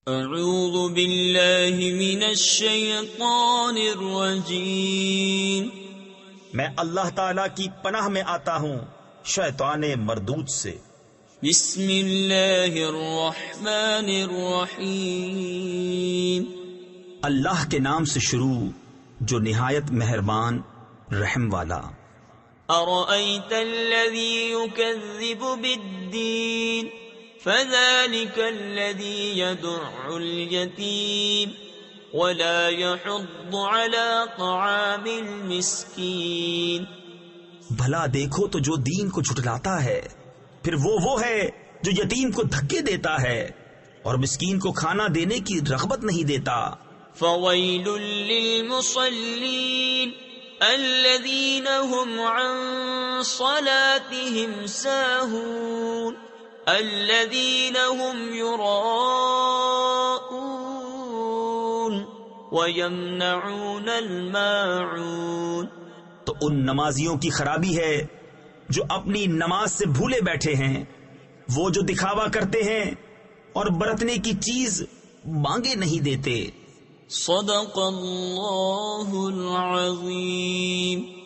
اعوذ باللہ من الشیطان الرجیم، میں اللہ تعالی کی پناہ میں آتا ہوں شیطان مردود سے۔ بسم اللہ الرحمن الرحیم، اللہ کے نام سے شروع جو نہایت مہربان رحم والا۔ ارأیت الذی یکذب بالدین فذلك الذي يدع اليتيم ولا يحض على طعام المسكين۔ بھلا دیکھو تو جو دین کو جھٹلاتا ہے پھر وہ ہے جو یتیم کو دھکے دیتا ہے اور مسکین کو کھانا دینے کی رغبت نہیں دیتا۔ فويل للمصلين الذين هم عن صلاتهم ساهون الذين هم يراءون ويمنعون الماعون۔ تو ان نمازیوں کی خرابی ہے جو اپنی نماز سے بھولے بیٹھے ہیں، وہ جو دکھاوا کرتے ہیں اور برتنے کی چیز مانگے نہیں دیتے۔ صدق اللہ العظیم۔